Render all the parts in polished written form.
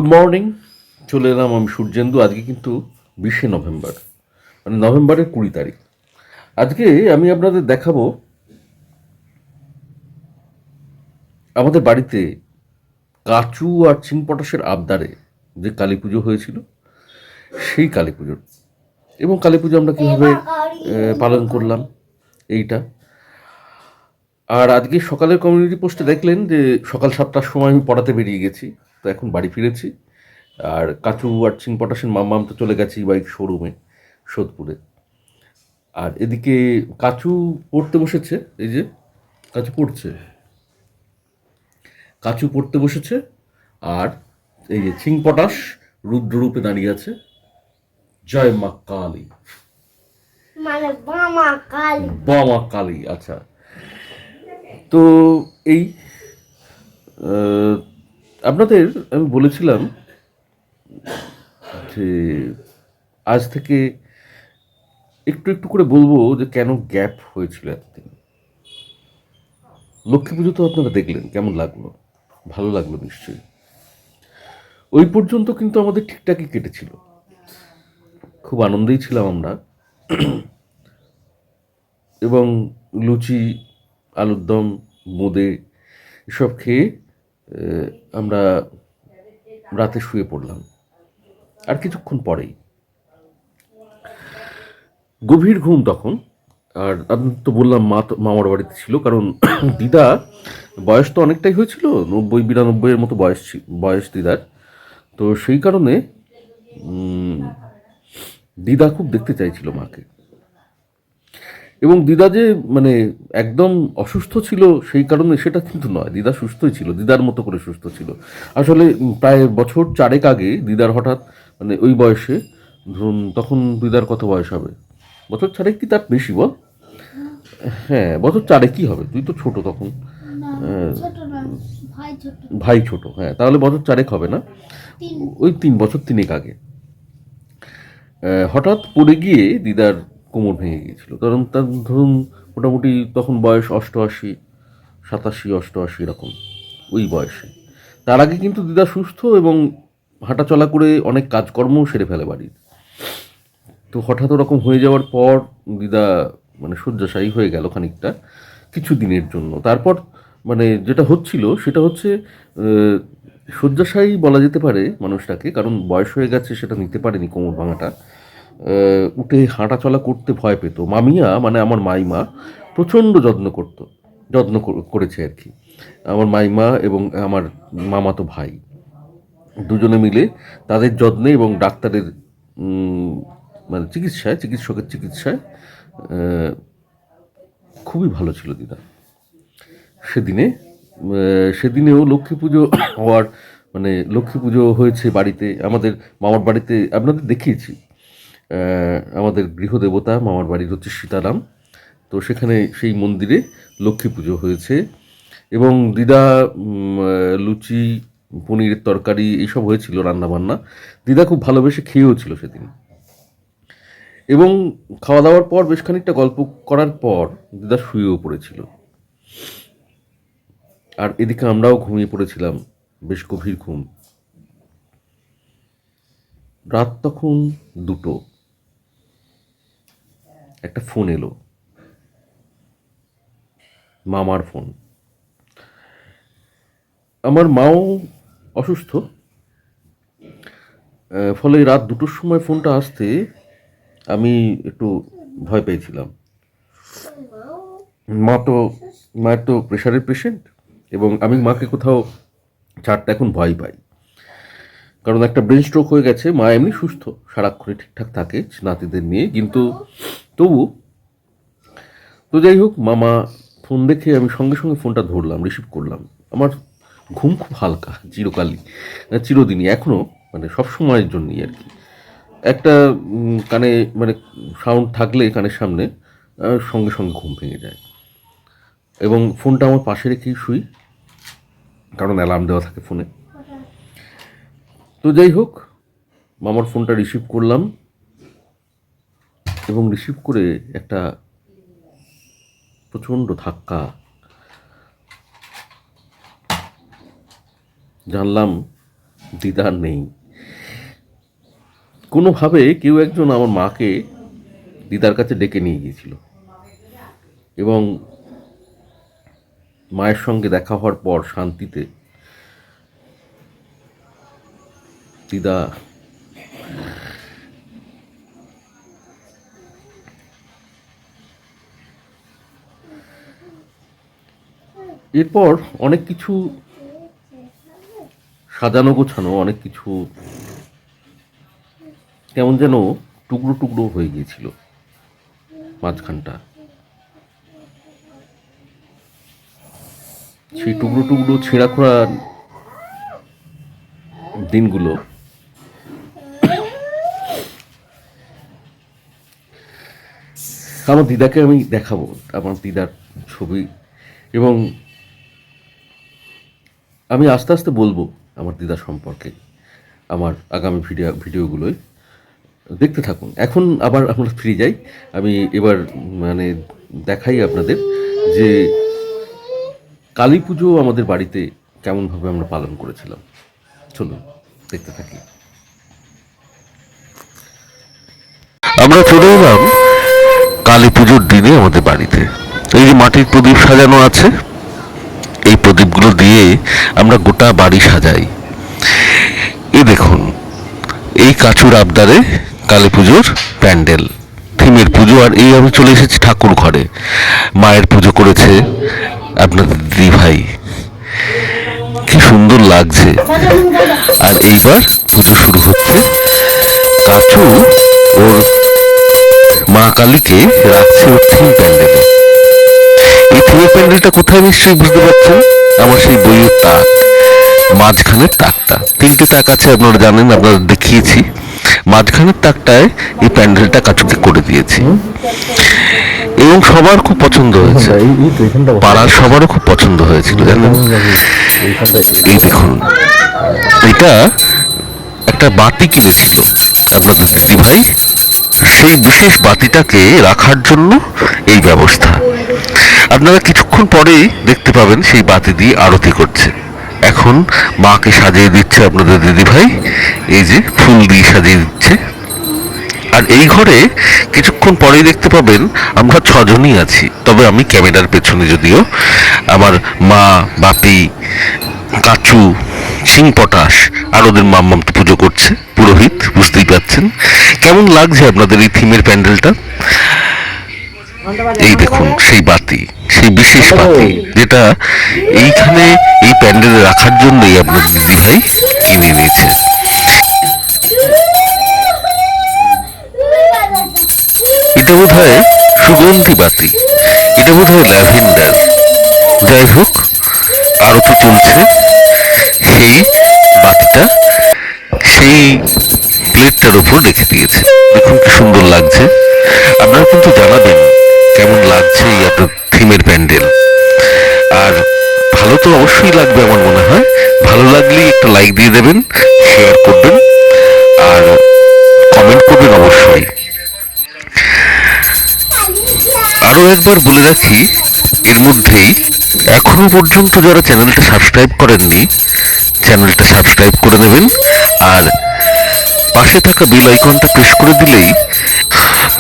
Good morning. চলে এলাম আমি সূর্যেন্দু। আজকে কিন্তু 20শে নভেম্বর, মানে নভেম্বরের 20 তারিখ। আজকে আমি আপনাদের দেখাবো আমাদের বাড়িতে কাচু আর চিংপটাশের আবদারে যে কালী পুজো হয়েছিল, সেই কালী পুজোর এবং কালী পুজো আমরা কীভাবে পালন করলাম এইটা। আর আজকে সকালের কমিউনিটি পোস্টে দেখলেন যে সকাল 7টার সময় আমি পড়াতে বেরিয়ে গেছি, তো এখন বাড়ি ফিরেছি। আর কাচু আর চিংপটাশের মাম্মাম তো চলে গেছি বাইক শোরুমে সোদপুরে। আর এদিকে কাচু পড়তে বসেছে, এই যে কাচু পড়ছে, কাচু পড়তে বসেছে। আর এই যে চিংপটাশ রুদ্ররূপে দাঁড়িয়ে আছে। জয় মা কালী, মানে বামা কালী। বামা কালী। আচ্ছা, তো এই আপনাদের আমি বলেছিলাম যে আজ থেকে একটু একটু করে বলবো যে কেন গ্যাপ হয়েছিল এতদিন। লক্ষ্মী পুজো তো আপনারা দেখলেন, কেমন লাগলো? ভালো লাগলো নিশ্চয়ই। ওই পর্যন্ত কিন্তু আমাদের ঠিকঠাকই কেটেছিল, খুব আনন্দেই ছিলাম আমরা। এবং লুচি, আলুর দম, বোঁদে এসব খেয়ে আমরা রাতে শুয়ে পড়লাম। আর কিছুক্ষণ পরেই গভীর ঘুম তখন। আর আমি তো বললাম মা তো মামার বাড়িতে ছিল, কারণ দিদা বয়স তো অনেকটাই হয়েছিল, 90-92-এর মতো বয়স দিদার। তো সেই কারণে দিদা খুব দেখতে চাইছিল মাকে। এবং দিদা যে মানে একদম অসুস্থ ছিল সেই কারণে সেটা কিন্তু নয়, দিদা সুস্থই ছিল, দিদার মতো করে সুস্থ ছিল। আসলে প্রায় বছর 4 আগে দিদার হঠাৎ মানে ওই বয়সে, ধরুন তখন দিদার কত বয়স হবে, বছর 4 কি তার বেশি বল? হ্যাঁ, বছর 4 হবে, তুই তো ছোট তখন। ভাই ছোট, হ্যাঁ, তাহলে বছর 4 হবে না, ওই 3 বছর 3 আগে হঠাৎ পড়ে গিয়ে দিদার কোমর ভেঙে গিয়েছিল। কারণ তার ধরুন মোটামুটি তখন বয়স 88, 87, 88 এরকম, ওই বয়সে। তার আগে কিন্তু দিদা সুস্থ এবং হাঁটাচলা করে অনেক কাজকর্মও সেরে ফেলে বাড়ির। তো হঠাৎ ওরকম হয়ে যাওয়ার পর দিদা মানে শয্যাশায়ী হয়ে গেল খানিকটা, কিছু দিনের জন্য। তারপর মানে যেটা হচ্ছিল সেটা হচ্ছে শয্যাশায়ী বলা যেতে পারে মানুষটাকে, কারণ বয়স হয়ে গেছে, সেটা নিতে পারেনি কোমর ভাঙাটা। উঠে হাঁটা চলা করতে ভয় পেত। মামিয়া মানে আমার মাইমা প্রচণ্ড যত্ন করেছে আর কি। আমার মাইমা এবং আমার মামাতো ভাই দুজনে মিলে তাদের যত্নে এবং ডাক্তারের মানে চিকিৎসকের চিকিৎসায় খুবই ভালো ছিল দিদা সেদিনে। সেদিনেও লক্ষ্মী পুজো হওয়ার মানে লক্ষ্মী পুজো হয়েছে বাড়িতে, আমাদের মামার বাড়িতে আপনাদের দেখিয়েছি। আমাদের গৃহদেবতা মামার বাড়ির হচ্ছে সীতারাম, তো সেখানে সেই মন্দিরে লক্ষ্মী পুজো হয়েছে। এবং দিদা লুচি, পনিরের তরকারি এইসব হয়েছিল রান্নাবান্না, দিদা খুব ভালোবেসে খেয়েও ছিল সেদিন। এবং খাওয়া দাওয়ার পর বেশ খানিকটা গল্প করার পর দিদা শুয়েও পড়েছিল। আর এদিকে আমরাও ঘুমিয়ে পড়েছিলাম, বেশ গভীর ঘুম। রাত তখন 2টো, একটা ফোন এলো, মামার ফোন। আমার মাও অসুস্থ, ফলে রাত 2টোর সময় ফোনটা আসতে আমি একটু ভয় পেয়েছিলাম। মায়ের তো প্রেশারের পেশেন্ট, এবং আমি মাকে কোথাও ছাড়তে এখন ভয় পাই, কারণ একটা ব্রেন স্ট্রোক হয়ে গেছে। মা এমনি সুস্থ, সারাক্ষণই ঠিকঠাক থাকে নাতিদের নিয়ে, কিন্তু তবু। তো যাই হোক, মামা ফোন দেখে আমি সঙ্গে সঙ্গে ফোনটা ধরলাম, রিসিভ করলাম। আমার ঘুম খুব হালকা, চিরদিনই, এখনও মানে সব সময়ের জন্যই আর কি। একটা কানে মানে সাউন্ড থাকলে কানের সামনে সঙ্গে সঙ্গে ঘুম ভেঙে যায়। এবং ফোনটা আমার পাশে রেখেই শুই, কারণ অ্যালার্ম দেওয়া থাকে ফোনে। তো যাই হোক, মামার ফোনটা রিসিভ করলাম, এবং রিসিভ করে একটা প্রচণ্ড ধাক্কা, জানলাম দিদা নেই। কোনোভাবে কেউ একজন আমার মাকে দিদার কাছে ডেকে নিয়ে গিয়েছিল এবং মায়ের সঙ্গে দেখা হওয়ার পর শান্তিতে দিদা এরপর অনেক কিছু সাজানো গোছানো, অনেক কিছু কেমন যেন টুকরো টুকরো হয়ে গিয়েছিল মাঝখানটা। সেই টুকরো টুকরো ছেঁড়া খোড়া দিনগুলো আমার দিদাকে আমি দেখাবো, আমার দিদার ছবি, এবং আমি আস্তে আস্তে বলবো আমার দিদা সম্পর্কে আমার আগামী ভিডিওগুলোয়। দেখতে থাকুন। এখন আবার আমরা ফিরে যাই। আমি এবার মানে দেখাই আপনাদের যে কালী পুজো আমাদের বাড়িতে কেমনভাবে আমরা পালন করেছিলাম। চলুন দেখতে থাকি। আমরা চলে এলাম কালী পুজোর দিনে আমাদের বাড়িতে। এই যে মাটির প্রদীপ সাজানো আছে, এই প্রদীপগুলো দিয়ে আমরা গোটা বাড়ি সাজাই। এই দেখুন, এই কাচুর আবদারে কালী পুজোর প্যান্ডেল, থিমের পুজো। আর এই আমি চলে এসেছি ঠাকুর ঘরে। মায়ের পুজো করেছে আপনাদের দিদি ভাই, কি সুন্দর লাগছে। আর এইবার পুজো শুরু হচ্ছে। কাচু ওর মা কালীকে রাখছে ওর থিম প্যান্ডেলে। এই থিমের প্যান্ডেলটা কোথায় নিশ্চয়ই বুঝতে পারছেন, আমার সেই বইয়ের তাক, মাঝখানের তাকটা। তিনটে তাক আছে আপনারা জানেন, আপনারা দেখিয়েছি। মাঝখানের তাকটায় এই প্যান্ডেলটা কাচুকে করে দিয়েছি এবং সবার খুব পছন্দ হয়েছে, পাড়ার সবারও খুব পছন্দ হয়েছিল জানেন। এই দেখুন, এটা একটা বাতি কিনেছিল আপনাদের দিদি ভাই, সেই বিশেষ বাতিটাকে রাখার জন্য এই ব্যবস্থা। আপনারা কিছুক্ষণ পরেই দেখতে পাবেন সেই বাতি দিয়ে আরতি করছে। এখন মাকে সাজিয়ে দিচ্ছে আপনাদের দিদি ভাই, এই যে ফুল দিয়ে সাজিয়ে দিচ্ছে। আর এই ঘরে কিছুক্ষণ পরেই দেখতে পাবেন আমরা 6 জনই আছি, তবে আমি ক্যামেরার পেছনে। যদিও আমার মা, বাপি, কাচু, সিং পটাশ আর ওদের মাম্মাম তো পুজো করছে, পুরোহিত, বুঝতেই পারছেন। কেমন লাগছে আপনাদের এই থিমের প্যান্ডেলটা? এই দেখুন সেই বাতি, সেই বিশেষ বাতি যেটা এইখানে এই প্যান্ডেলে রাখার জন্যই আপনাদের দিদি ভাই কিনে নিয়েছে। এটা বোধ হয় সুগন্ধি বাতি, এটা বোধ হয় ল্যাভেন্ডার। যাই হোক, আরতি চলছে। সেই বাতিটা সেই প্লেটটার উপর রেখে দিয়েছে। দেখুন কি সুন্দর লাগছে। আপনারা কিন্তু জানাবেন কেমন লাগছে এই আপনার থিমের প্যান্ডেল। আর ভালো তো অবশ্যই লাগবে আমার মনে হয়। ভালো লাগলেই একটা লাইক দিয়ে দেবেন, শেয়ার করবেন আর কমেন্ট করবেন অবশ্যই। আরো একবার বলে রাখি, এর মধ্যেই এখনো পর্যন্ত যারা চ্যানেলটা সাবস্ক্রাইব করেননি, চ্যানেলটা সাবস্ক্রাইব করে নেবেন। আর পাশে থাকা বেল আইকনটা প্রেস করে দিলেই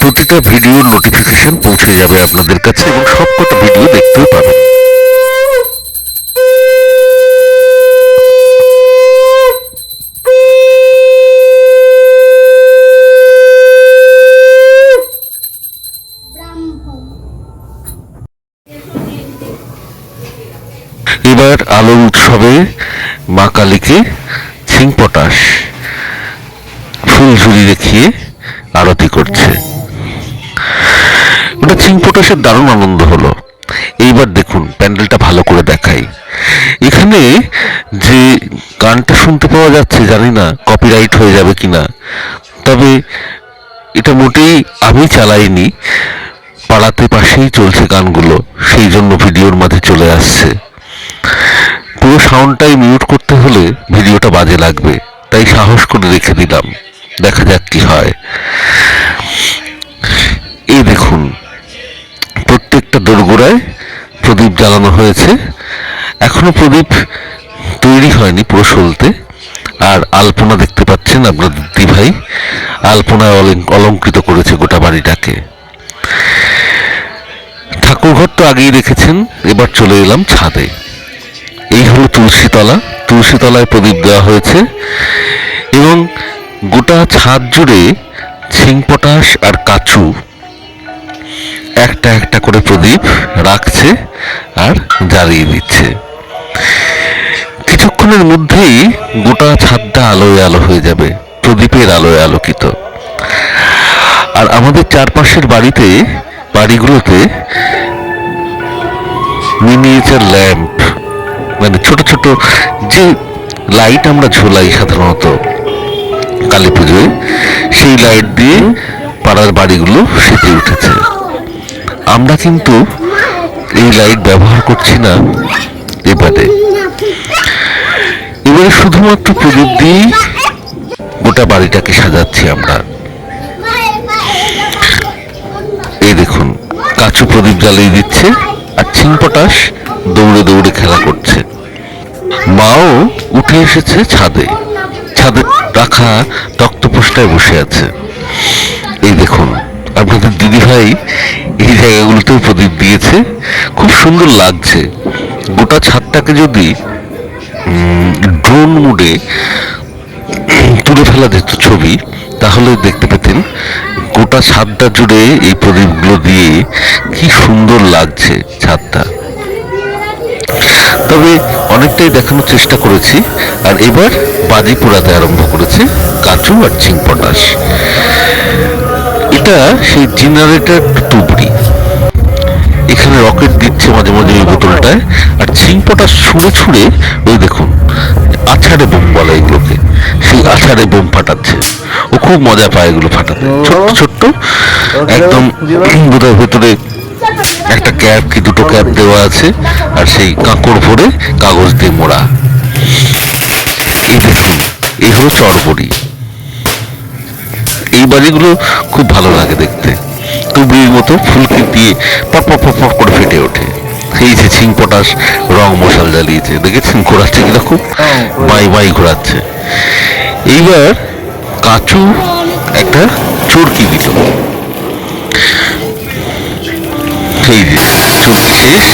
প্রতিটা ভিডিওর নোটিফিকেশন পৌঁছে যাবে আপনাদের কাছে এবং সবকটা ভিডিও দেখতেও পাবেন। এবার আলোর উৎসবে মা কালীকে সিং পটাশ ফুলঝুরি দেখিয়ে আরতি করছে। ওটা সিং পটাশের দারুণ আনন্দ হলো। এইবার দেখুন প্যান্ডেলটা ভালো করে দেখাই। এখানে যে গানটা শুনতে পাওয়া যাচ্ছে জানি না কপিরাইট হয়ে যাবে কিনা, তবে এটা মোটেই আমি চালাইনি, পাড়াতে পাশেই চলছে গানগুলো, সেই জন্য ভিডিওর মাঝে চলে আসছে। পুরো সাউন্ডটাই মিউট করতে হলে ভিডিওটা বাজে লাগবে, তাই সাহস করে রেখে দিলাম, দেখা যাক কি হয়। এই দেখুন প্রত্যেকটা দোরগোড়ায় প্রদীপ জ্বালানো হয়েছে। এখনো প্রদীপ তৈরি হয়নি পুরো সলতে। আর আলপনা দেখতে পাচ্ছেন আপনাদের দিদিভাই আলপনায় অলঙ্কৃত করেছে গোটা বাড়িটাকে। ঠাকুরঘর তো আগেই দেখেছেন, এবার চলে এলাম ছাদে। এই হলো তুলসীতলা, তুলসীতলায় প্রদীপ দেওয়া হয়েছে এবং গোটা ছাদ জুড়ে ছিংপটাশ আর কাচু একটা একটা করে প্রদীপ রাখছে আর জ্বালিয়ে দিচ্ছে। কিছুক্ষণের মধ্যেই গোটা ছাদটা আলোয় আলো হয়ে যাবে, প্রদীপের আলোয় আলোকিত। আর আমাদের চারপাশের বাড়িগুলোতে মিনিয়েচার ল্যাম্প, মানে ছোট ছোট যে লাইট আমরা ঝোলাই সাধারণত কালী পুজোয়, সেই লাইট দিয়ে পাড়ার বাড়িগুলো সেজে উঠেছে। আমরা কিন্তু এই লাইট ব্যবহার করছি না এবারে শুধুমাত্র প্রদীপ দিয়েই গোটা বাড়িটাকে সাজাচ্ছি আমরা। এই দেখুন, কাচু প্রদীপ জ্বালিয়ে দিচ্ছে আর ছিংপটাশ দৌড়ে দৌড়ে খেলা করছে। মাও উঠে এসেছে ছাদে, ছাদে রাখা তক্তপোষটায় বসে আছে। এই দেখুন, আপনাদের দিদিভাই এই জায়গাগুলোতেও প্রদীপ দিয়েছে, খুব সুন্দর লাগছে। গোটা ছাদটাকে যদি ড্রোন মোডে তুলে ফেলা যেত ছবি, তাহলে দেখতে পেতেন গোটা ছাদটা জুড়ে এই প্রদীপগুলো দিয়ে কি সুন্দর লাগছে ছাদটা। তবে অনেকটাই দেখানোর চেষ্টা করেছি, আর এবার বাজি পোড়াতে আরম্ভ করেছে কাচু আর ছিংপটাশ। এটা সেই জেনারেটর টুবড়ি, এখানে রকেট দিচ্ছে মাঝে মাঝে ওই বোতলটায়, আর ছিংপটাশ ছুঁড়ে ছুঁড়ে ওই দেখুন আছাড়ে বোম বলে এগুলোকে, সেই আছাড়ে বোম ফাটাচ্ছে। ও খুব মজা পায় এগুলো ফাটাতে, ছোট্ট ছোট্ট একদম। বোধহয় ভেতরে একটা ক্যাপ কি দুটো ক্যাপ দেওয়া আছে, আর সেই কাঁকড় ভরে কাগজ দিয়ে মোড়া। এই দেখুন, এই হলো চড়বড়ি। এই বাড়িগুলো খুব ভালো লাগে দেখতে, তুবড়ির মতো ফুলকি দিয়ে পট পট পট পট করে ফেটে ওঠে। এই যে ছিংপটাশ রং মশাল জ্বালিয়েছে, দেখেছেন ঘোরাচ্ছে কিরকম, বাই বাই ঘোরাচ্ছে। এইবার কাচু একটা চুরকি দিল, এই যে চুরকি শেষ,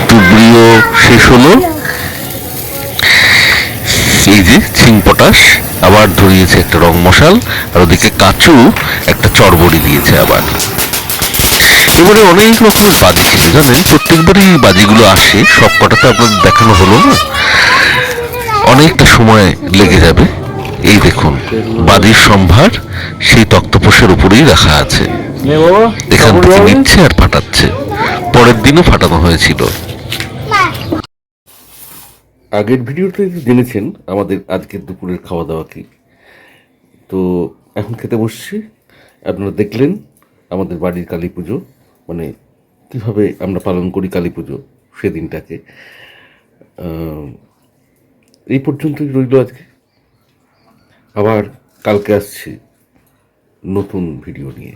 তুবড়িও শেষ হলো। এই যে ছিংপটাশ আবার ধরিয়েছে একটা রং মশাল, আর ওদিকে কাচু একটা চড়বড়ি দিয়েছে আবার। এবারে অনেক রকমের বাজি ছিল জানেন, প্রত্যেকবারই এই বাজিগুলো আসে, সব কটা তো আপনাদের দেখানো হলো না, অনেকটা সময় লেগে যাবে। এই দেখুন, বাজির সম্ভার সেই তক্তপোষের উপরেই রাখা আছে, এখান থেকে নিচ্ছে আর ফাটাচ্ছে। পরের দিনও ফাটানো হয়েছিল। আগের ভিডিওতে জেনেছেন আমাদের আজকের দুপুরের খাওয়া দাওয়া কি, তো এখন খেতে বসছি। আপনারা দেখলেন আমাদের বাড়ির কালী পুজো, মানে কীভাবে আমরা পালন করি কালী পুজো সেদিনটাকে। এই পর্যন্তই রইল আজকে, আবার কালকে আসছি নতুন ভিডিও নিয়ে।